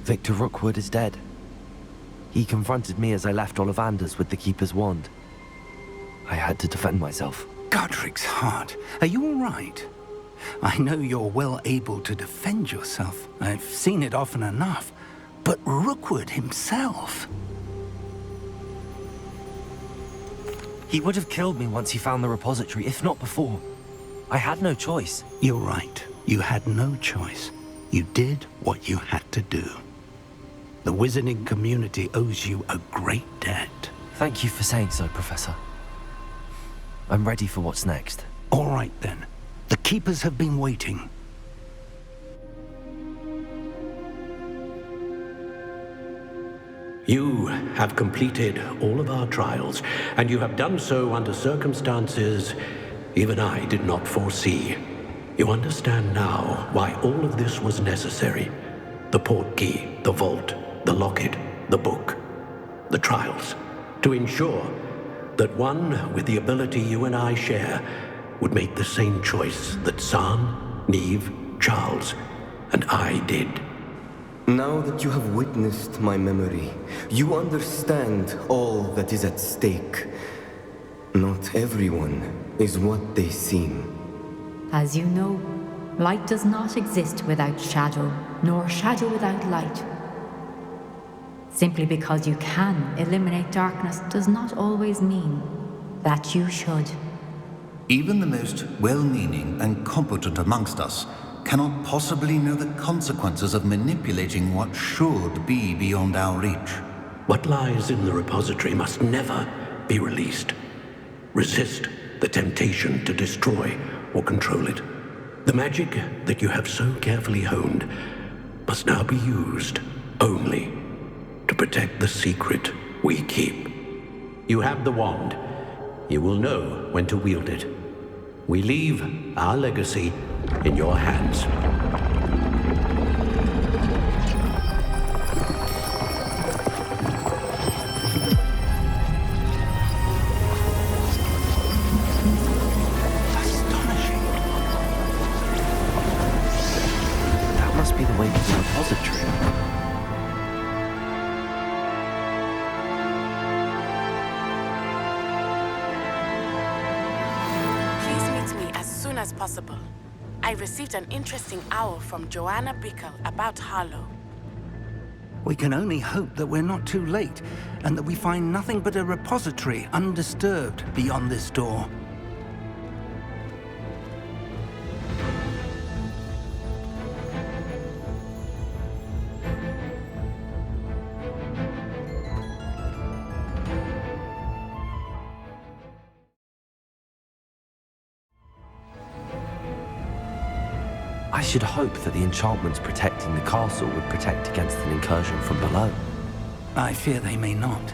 Victor Rookwood is dead. He confronted me as I left Ollivanders with the Keeper's wand. I had to defend myself. Godric's heart. Are you all right? I know you're well able to defend yourself. I've seen it often enough. But Rookwood himself... He would have killed me once he found the repository, if not before. I had no choice. You're right. You had no choice. You did what you had to do. The wizarding community owes you a great debt. Thank you for saying so, Professor. I'm ready for what's next. All right, then. The Keepers have been waiting. You have completed all of our trials, and you have done so under circumstances even I did not foresee. You understand now why all of this was necessary. The portkey, the vault, the locket, the book, the trials. To ensure that one with the ability you and I share would make the same choice that San, Neve, Charles, and I did. Now that you have witnessed my memory, you understand all that is at stake. Not everyone is what they seem. As you know, light does not exist without shadow, nor shadow without light. Simply because you can eliminate darkness does not always mean that you should. Even the most well-meaning and competent amongst us cannot possibly know the consequences of manipulating what should be beyond our reach. What lies in the repository must never be released. Resist the temptation to destroy or control it. The magic that you have so carefully honed must now be used only to protect the secret we keep. You have the wand. You will know when to wield it. We leave our legacy in your hands. Astonishing. That must be the way to the repository. As possible. I received an interesting owl from Joanna Bickle about Harlow. We can only hope that we're not too late, and that we find nothing but a repository undisturbed beyond this door. I should hope that the enchantments protecting the castle would protect against an incursion from below. I fear they may not.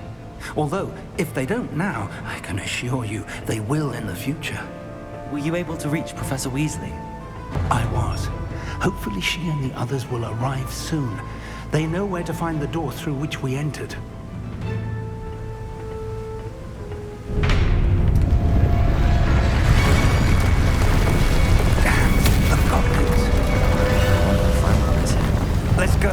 Although, if they don't now, I can assure you they will in the future. Were you able to reach Professor Weasley? I was. Hopefully she and the others will arrive soon. They know where to find the door through which we entered. Let's go.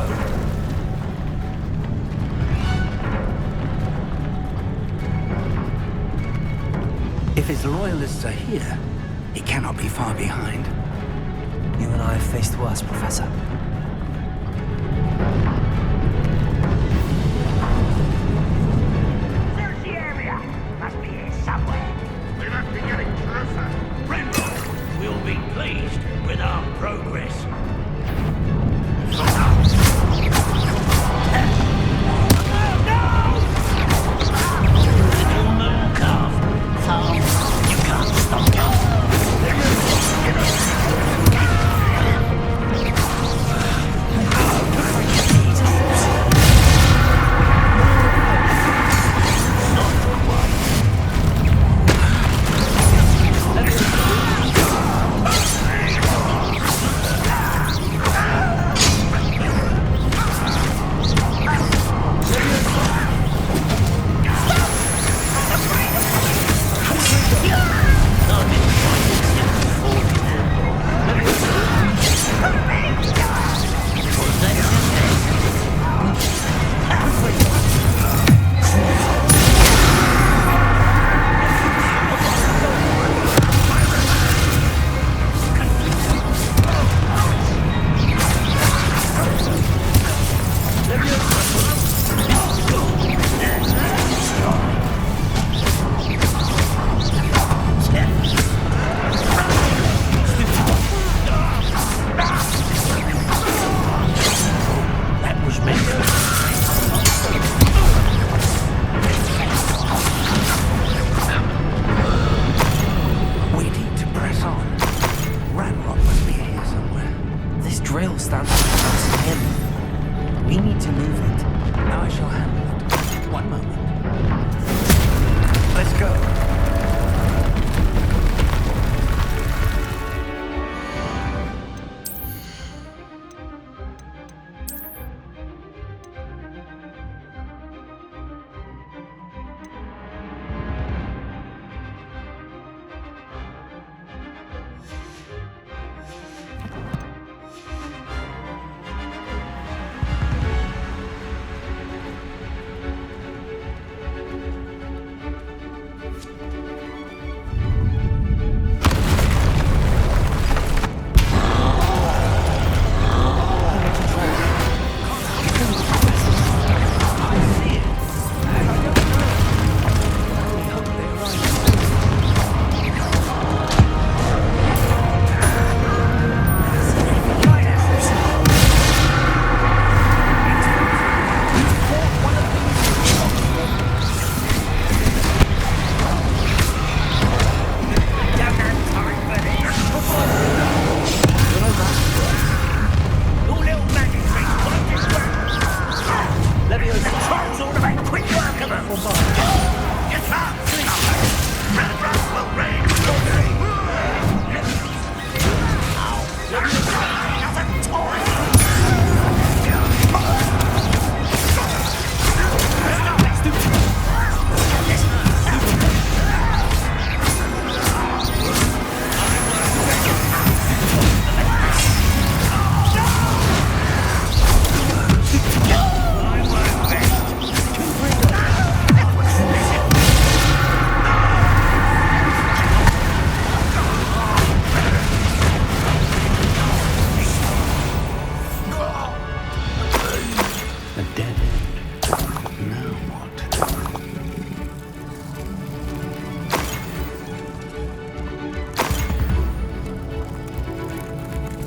If his loyalists are here, he cannot be far behind. You and I have faced worse, Professor. Search the area. Must be here somewhere. We must be getting closer. Ranrock will be pleased with our progress. drill stands past him. We need to move it. I shall handle it. One moment. Let's go.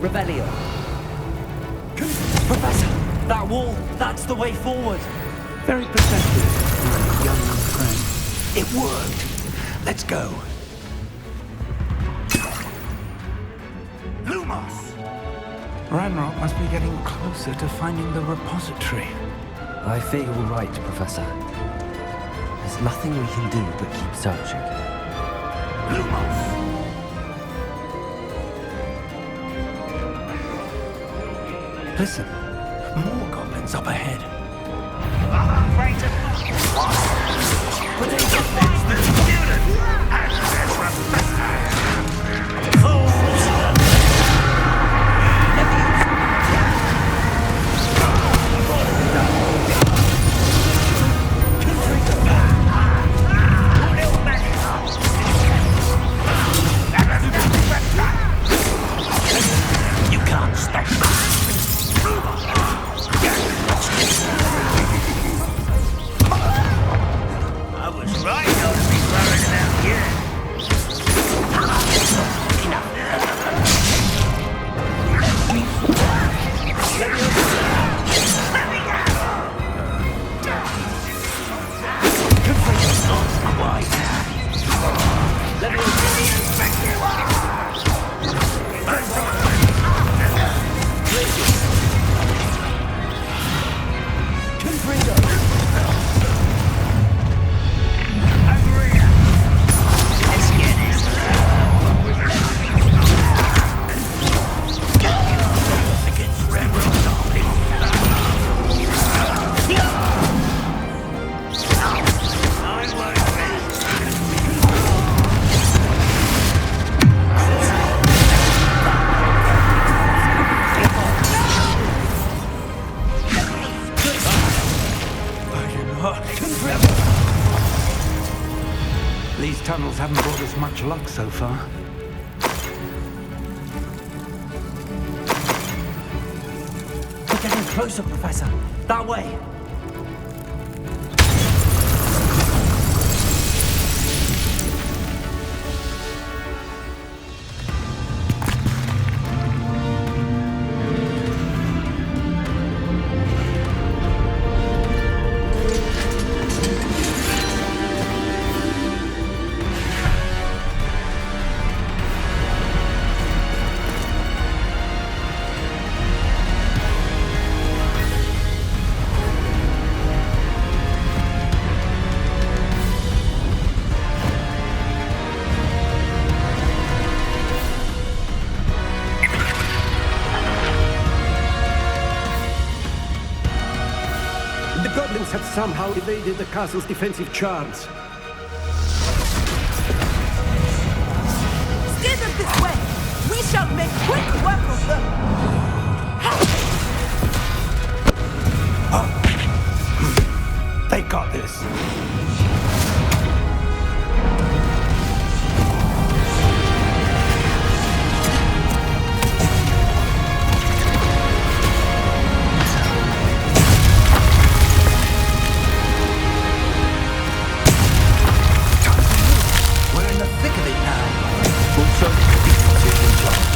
Revelio. Professor, that wall, that's the way forward. Very perceptive, my young friend. It worked. Let's go. Lumos! Ranrock must be getting closer to finding the repository. I fear you're right, Professor. There's nothing we can do but keep searching. Lumos! Listen, more goblins up ahead. I'm afraid to what? But they just fix the student and their professor. Fools! You can't stop me. I was right not to be worried about you. Enough. Let me inspect you. These tunnels haven't brought us much luck so far. We're getting closer, Professor. That way. Vandals have somehow evaded the castle's defensive charms. Steer them this way! We shall make quick work of them! They got this. We're in the thick of it now. We'll show the defensive in charge.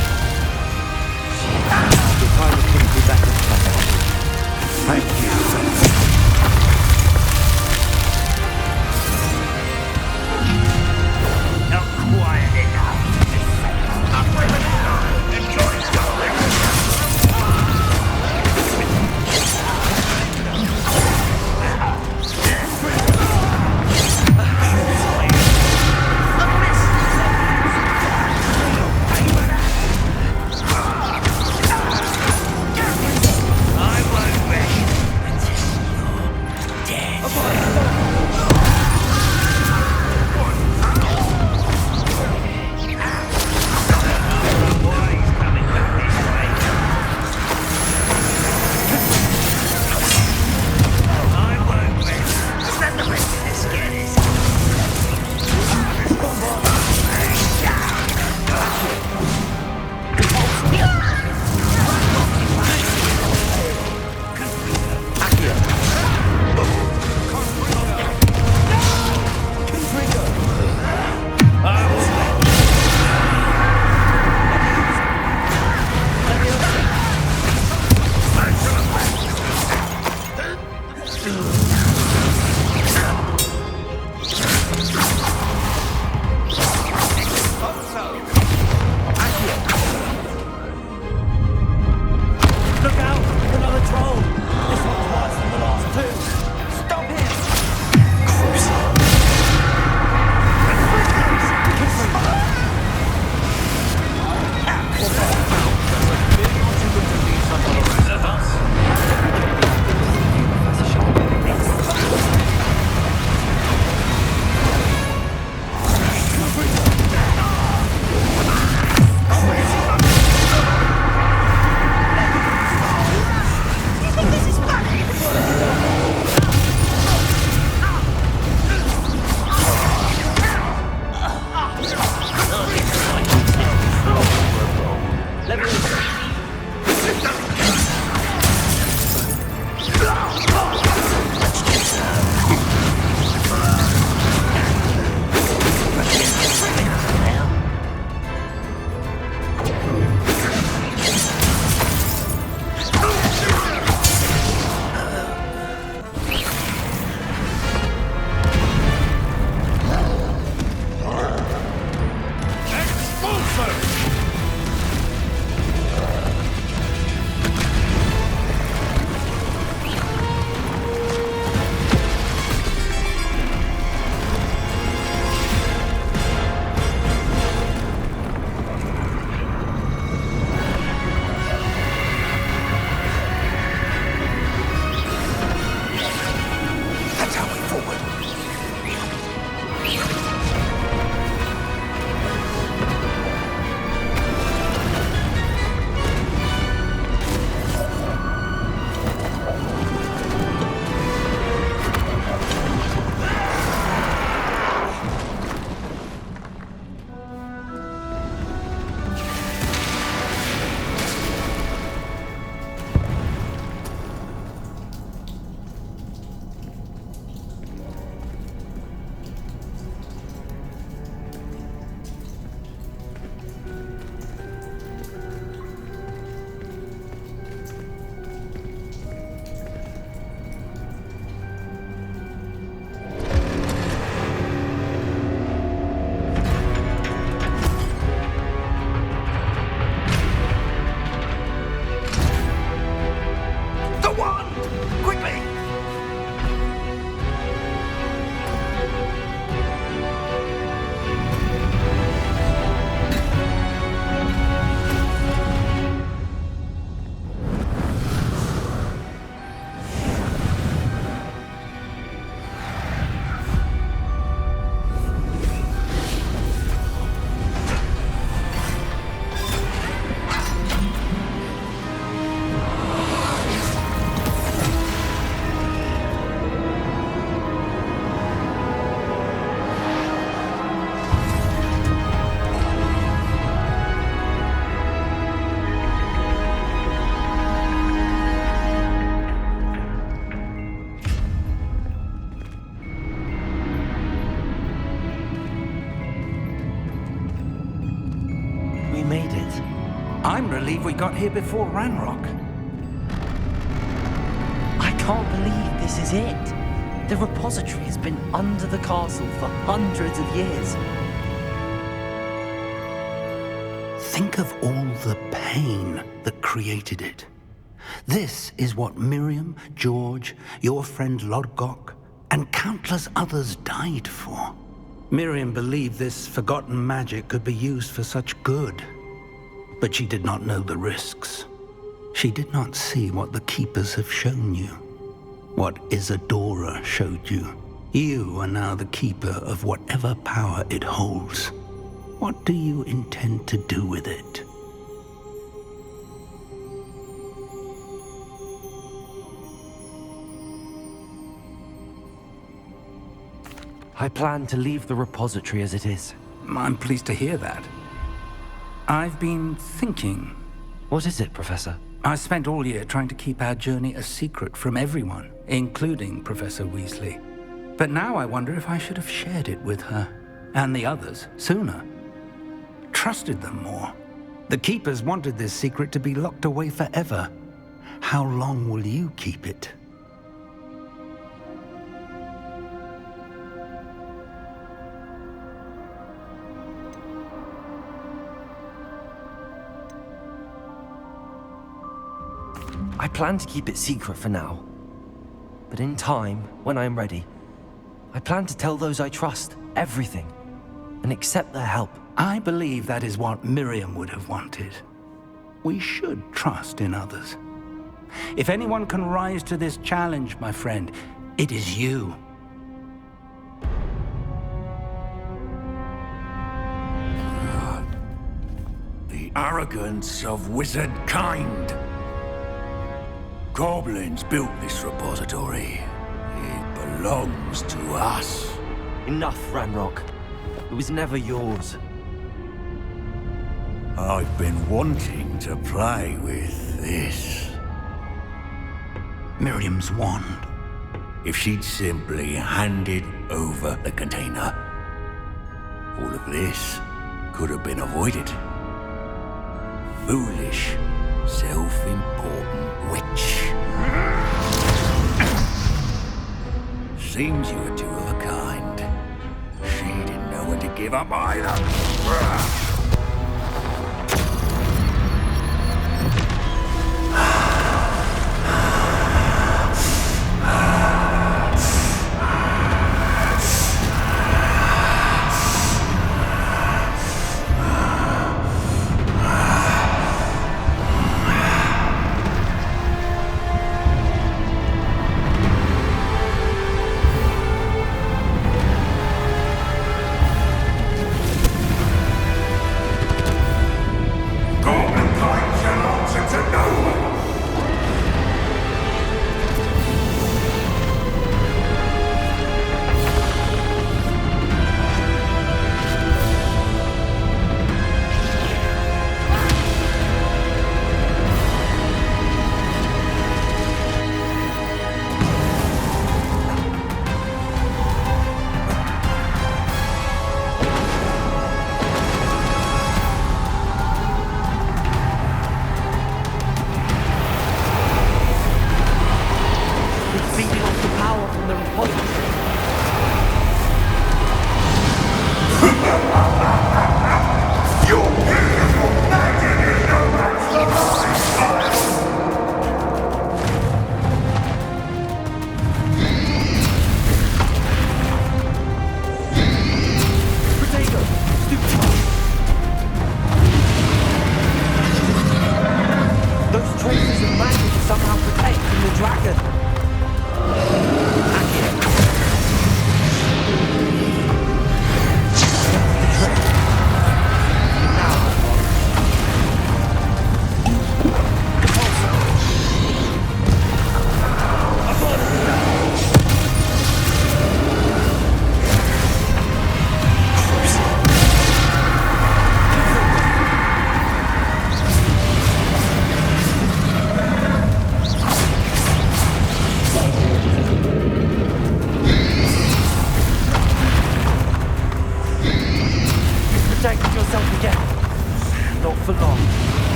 got here before Ranrock. I can't believe this is it. The repository has been under the castle for hundreds of years. Think of all the pain that created it. This is what Miriam, George, your friend Lodgok, and countless others died for. Miriam believed this forgotten magic could be used for such good, but she did not know the risks. She did not see what the Keepers have shown you, what Isadora showed you. You are now the Keeper of whatever power it holds. What do you intend to do with it? I plan to leave the repository as it is. I'm pleased to hear that. I've been thinking. What is it, Professor? I spent all year trying to keep our journey a secret from everyone, including Professor Weasley. But now I wonder if I should have shared it with her, and the others, sooner. Trusted them more. The Keepers wanted this secret to be locked away forever. How long will you keep it? I plan to keep it secret for now. But in time, when I'm ready, I plan to tell those I trust everything and accept their help. I believe that is what Miriam would have wanted. We should trust in others. If anyone can rise to this challenge, my friend, it is you. The arrogance of wizard kind. Goblins built this repository. It belongs to us. Enough, Ranrock. It was never yours. I've been wanting to play with this. Miriam's wand. If she'd simply handed over the container, all of this could have been avoided. Foolish, self-important witch. Seems you were two of a kind. She didn't know when to give up either.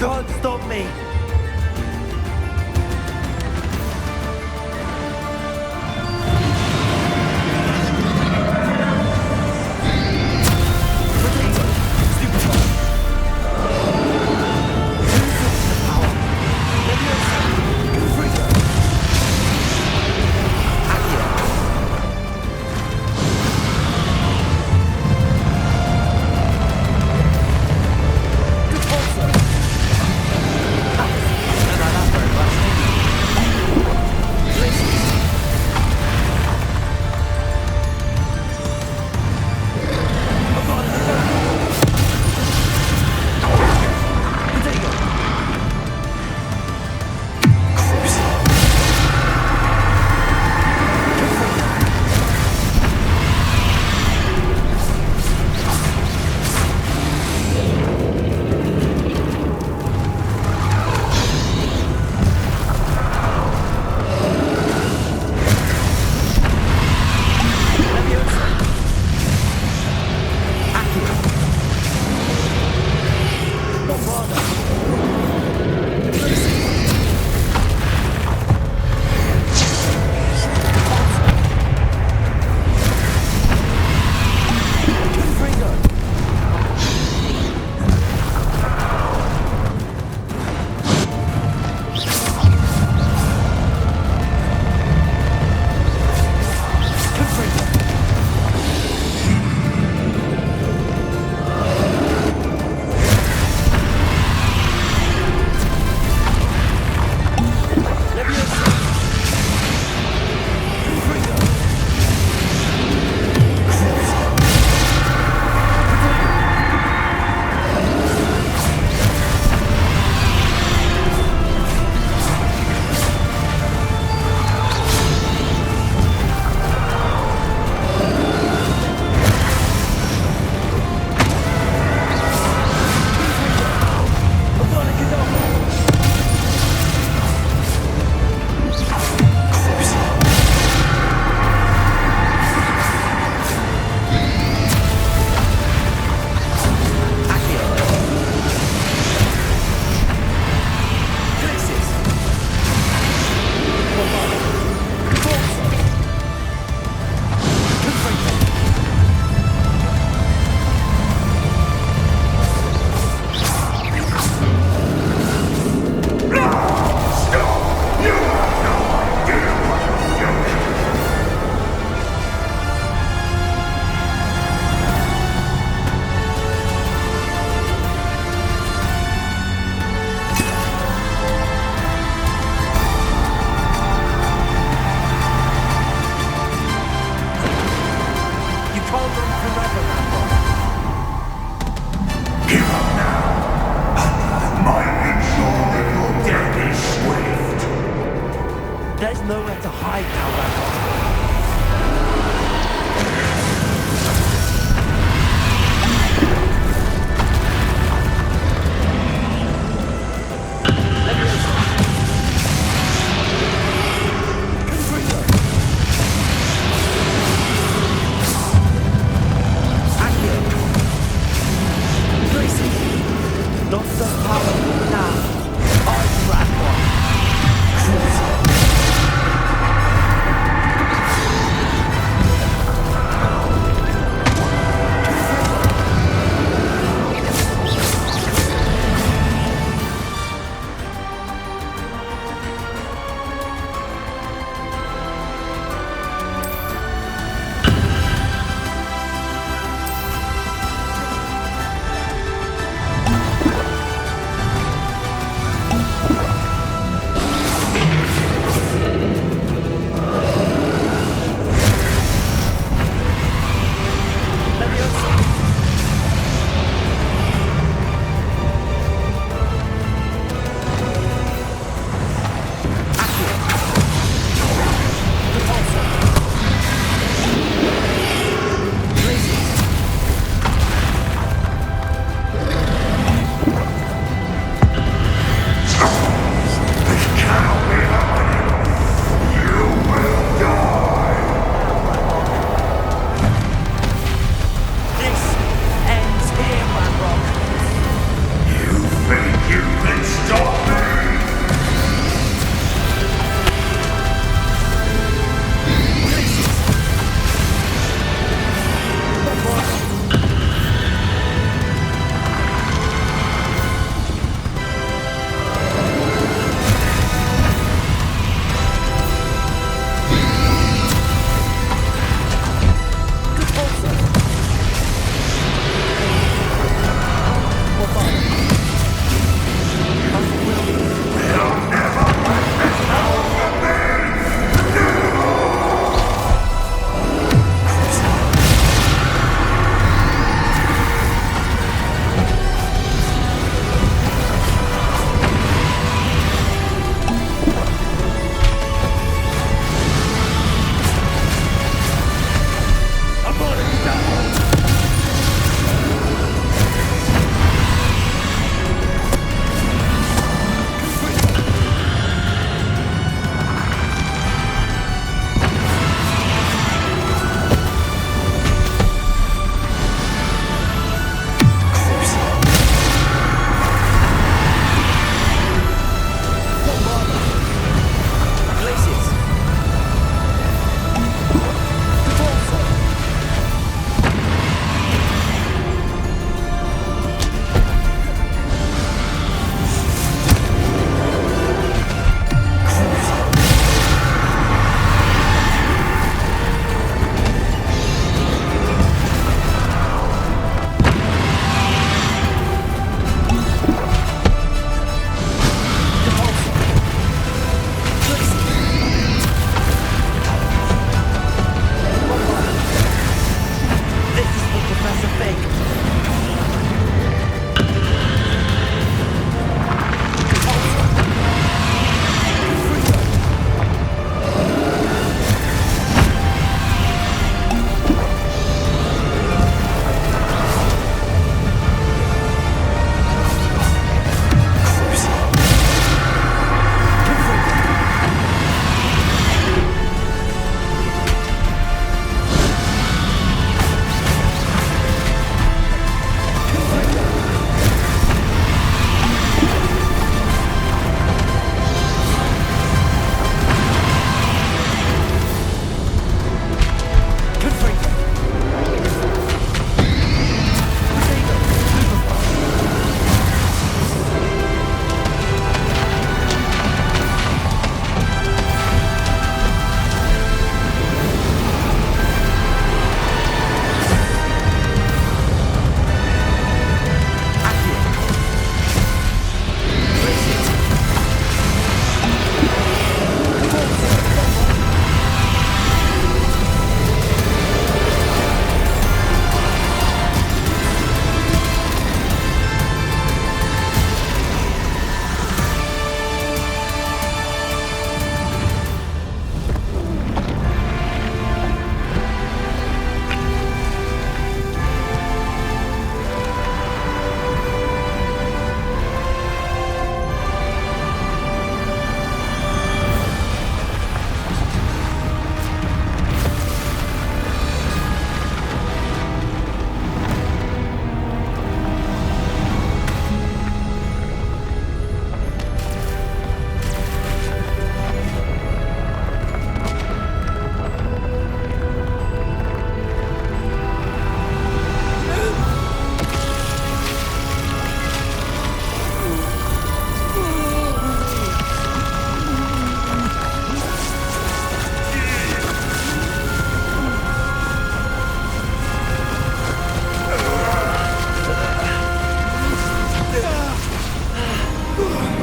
can't stop me! There's nowhere to hide now, Ranrock. Not so powerful now. I'm Ranrock.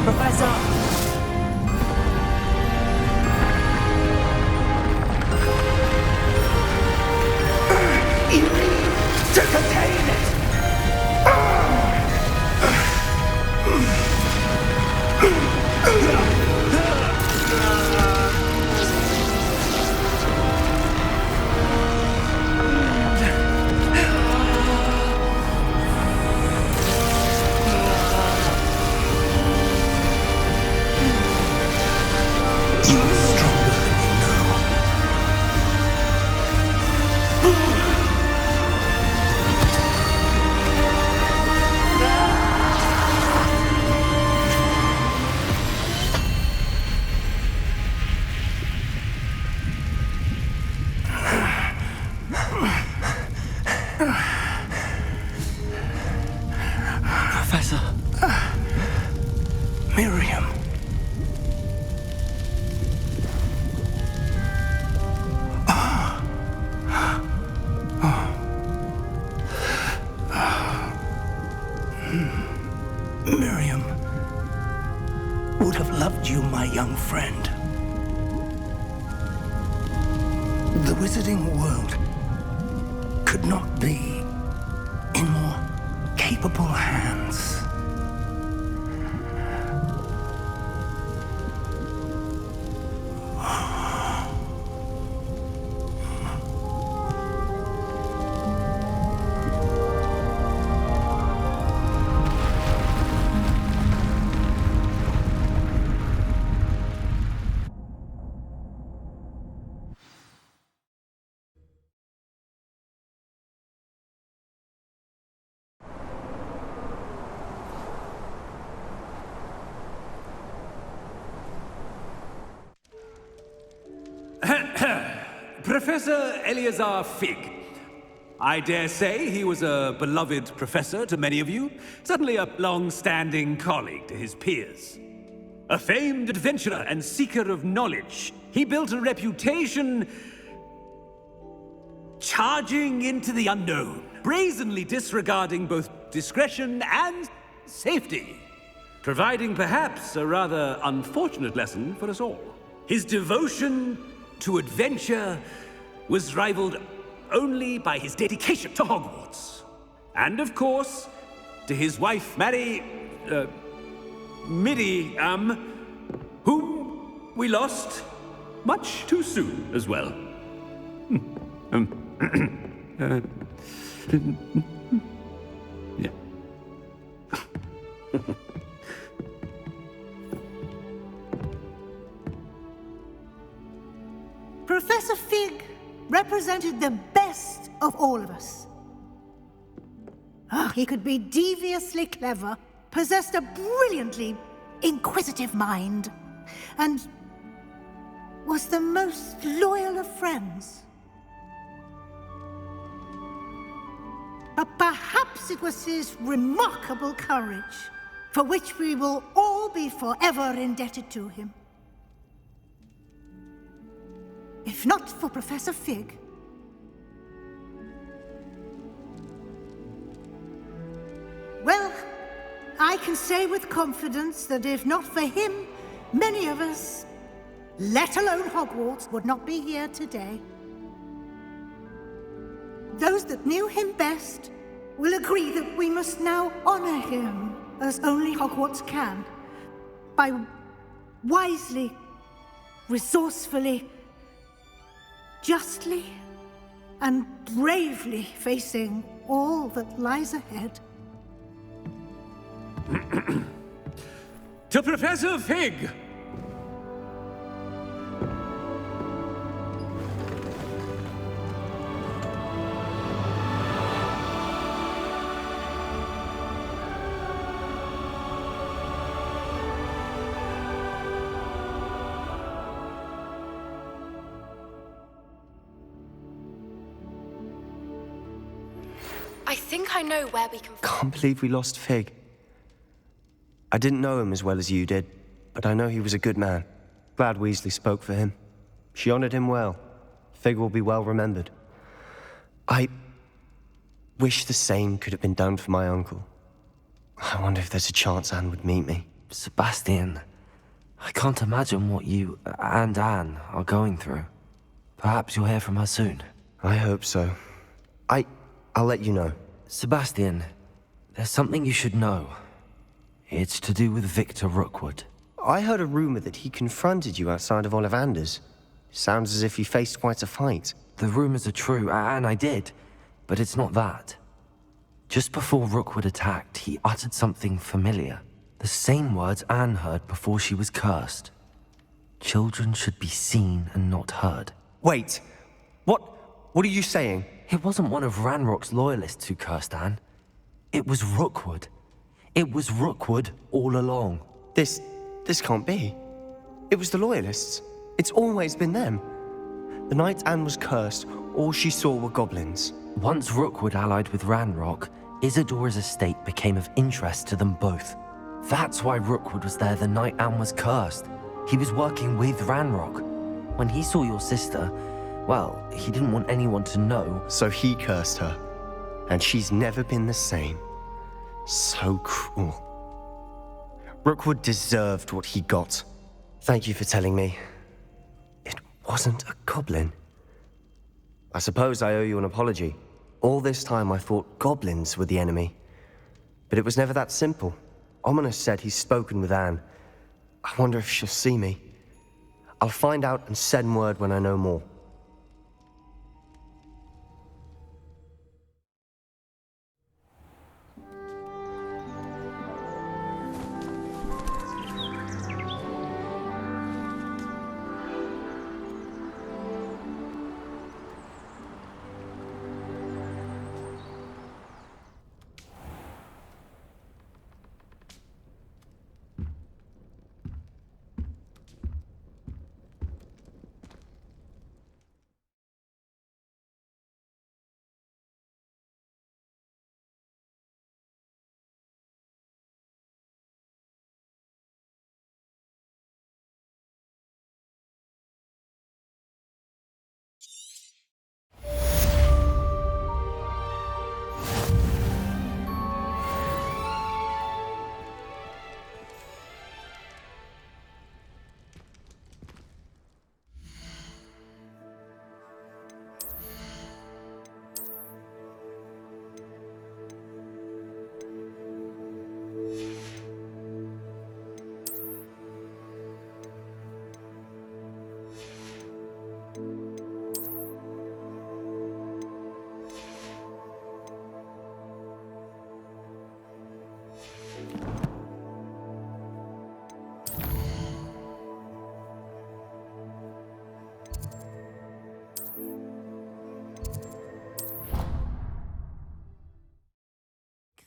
Professor! You need to contain it! Professor. Miriam. Miriam would have loved you, my young friend. The wizarding world could not be in more capable hands. Professor Eleazar Fig. I dare say he was a beloved professor to many of you, certainly a long-standing colleague to his peers. A famed adventurer and seeker of knowledge, he built a reputation charging into the unknown, brazenly disregarding both discretion and safety, providing perhaps a rather unfortunate lesson for us all. His devotion to adventure was rivaled only by his dedication to Hogwarts. And of course, to his wife, Middy, whom we lost much too soon as well. Yeah. Professor Fig represented the best of all of us. He could be deviously clever, possessed a brilliantly inquisitive mind, and was the most loyal of friends. But perhaps it was his remarkable courage, for which we will all be forever indebted to him. If not for Professor Fig, well, I can say with confidence that if not for him, many of us, let alone Hogwarts, would not be here today. Those that knew him best will agree that we must now honor him as only Hogwarts can, by wisely, resourcefully, justly, and bravely facing all that lies ahead. To Professor Fig! I think I know where we can... Can't believe we lost Fig. I didn't know him as well as you did, but I know he was a good man. Glad Weasley spoke for him. She honored him well. Fig will be well remembered. I wish the same could have been done for my uncle. I wonder if there's a chance Anne would meet me. Sebastian, I can't imagine what you and Anne are going through. Perhaps you'll hear from her soon. I hope so. I'll let you know. Sebastian, there's something you should know. It's to do with Victor Rookwood. I heard a rumor that he confronted you outside of Ollivander's. Sounds as if you faced quite a fight. The rumors are true, and I did, but it's not that. Just before Rookwood attacked, he uttered something familiar. The same words Anne heard before she was cursed. Children should be seen and not heard. Wait, what are you saying? It wasn't one of Ranrock's loyalists who cursed Anne. It was Rookwood. It was Rookwood all along. This can't be. It was the Loyalists. It's always been them. The night Anne was cursed, all she saw were goblins. Once Rookwood allied with Ranrock, Isadora's estate became of interest to them both. That's why Rookwood was there the night Anne was cursed. He was working with Ranrock. When he saw your sister, well, he didn't want anyone to know. So he cursed her. And she's never been the same. So cruel. Rookwood deserved what he got. Thank you for telling me. It wasn't a goblin. I suppose I owe you an apology. All this time I thought goblins were the enemy. But it was never that simple. Ominous said he's spoken with Anne. I wonder if she'll see me. I'll find out and send word when I know more.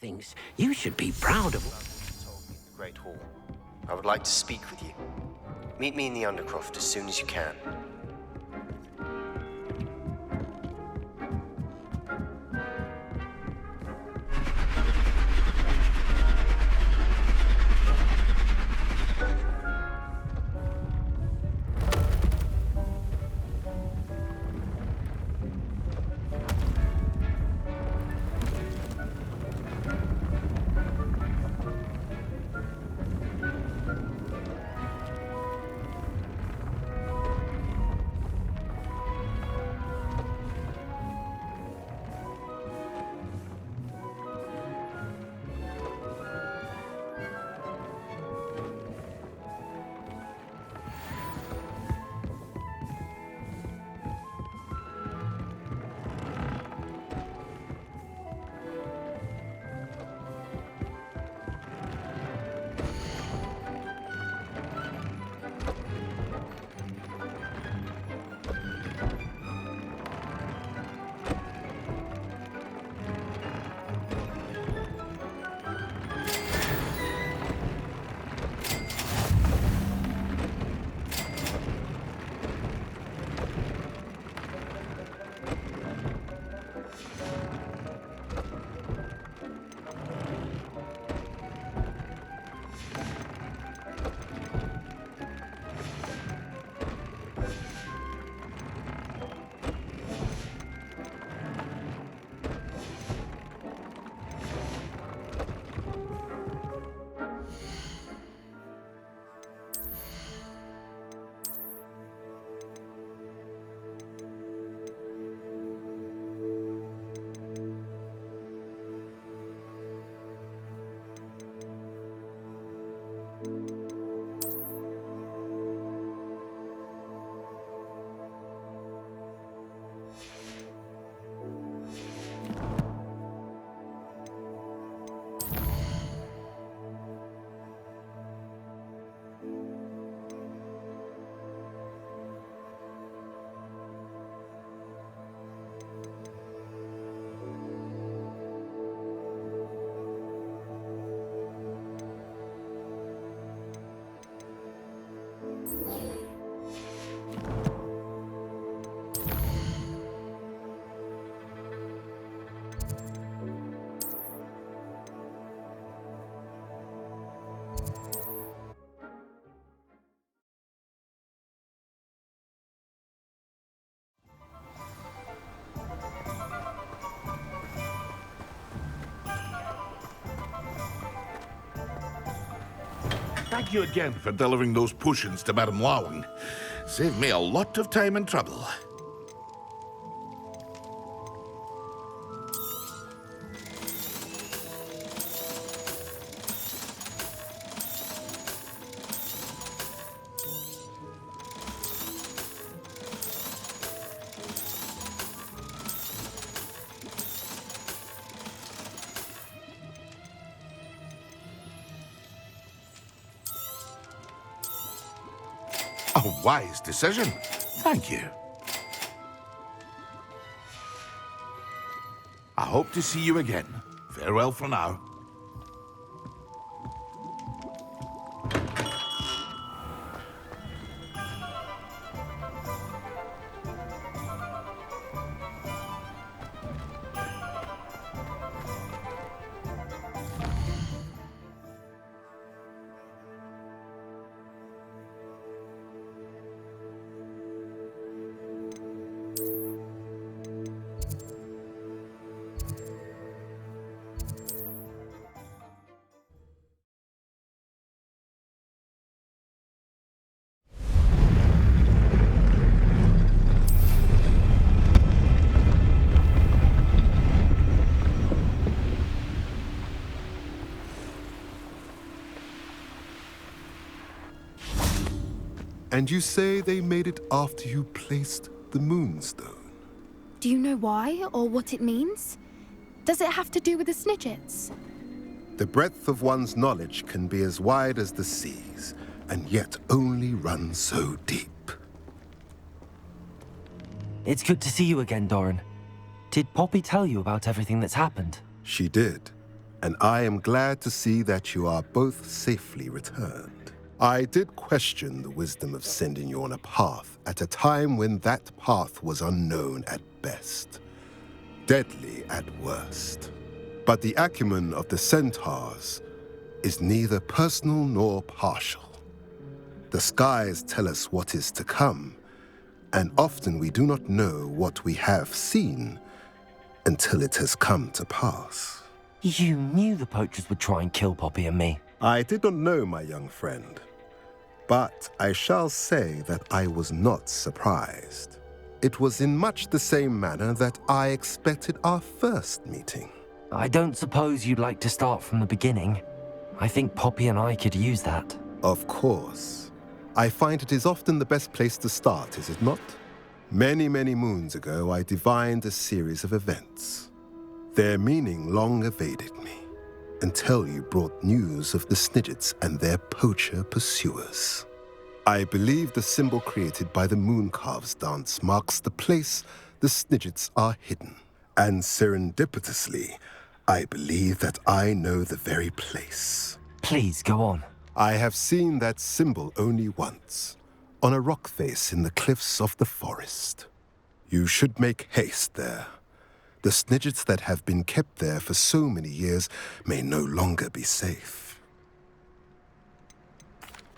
Things you should be proud of. The Great Hall. I would like to speak with you. Meet me in the Undercroft as soon as you can. Thank you again for delivering those potions to Madame Lawing. Saved me a lot of time and trouble. A wise decision. Thank you. I hope to see you again. Farewell for now. And you say they made it after you placed the Moonstone? Do you know why, or what it means? Does it have to do with the Snidgets? The breadth of one's knowledge can be as wide as the seas, and yet only run so deep. It's good to see you again, Doran. Did Poppy tell you about everything that's happened? She did, and I am glad to see that you are both safely returned. I did question the wisdom of sending you on a path at a time when that path was unknown at best, deadly at worst. But the acumen of the centaurs is neither personal nor partial. The skies tell us what is to come, and often we do not know what we have seen until it has come to pass. You knew the poachers would try and kill Poppy and me. I did not know, my young friend, but I shall say that I was not surprised. It was in much the same manner that I expected our first meeting. I don't suppose you'd like to start from the beginning. I think Poppy and I could use that. Of course. I find it is often the best place to start, is it not? Many, many moons ago, I divined a series of events. Their meaning long evaded me, until you brought news of the Snidgets and their poacher pursuers. I believe the symbol created by the Mooncarves dance marks the place the Snidgets are hidden. And serendipitously, I believe that I know the very place. Please, go on. I have seen that symbol only once, on a rock face in the cliffs of the forest. You should make haste there. The Snidgets that have been kept there for so many years may no longer be safe.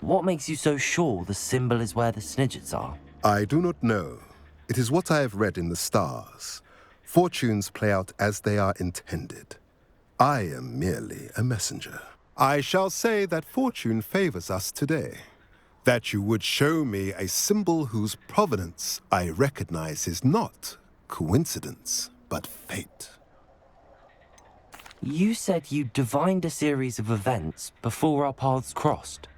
What makes you so sure the symbol is where the Snidgets are? I do not know. It is what I have read in the stars. Fortunes play out as they are intended. I am merely a messenger. I shall say that fortune favors us today. That you would show me a symbol whose provenance I recognize is not coincidence, but fate. You said you divined a series of events before our paths crossed.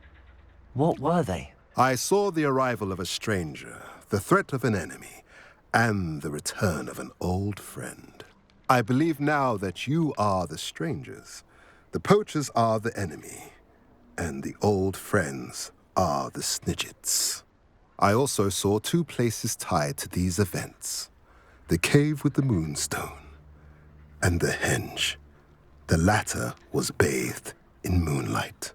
What were they? I saw the arrival of a stranger, the threat of an enemy, and the return of an old friend. I believe now that you are the strangers. The poachers are the enemy, and the old friends are the Snidgets. I also saw two places tied to these events. The cave with the moonstone, and the henge. The latter was bathed in moonlight.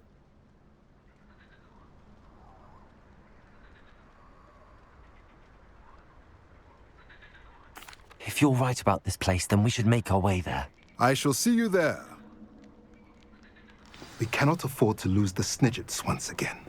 If you're right about this place, then we should make our way there. I shall see you there. We cannot afford to lose the Snidgets once again.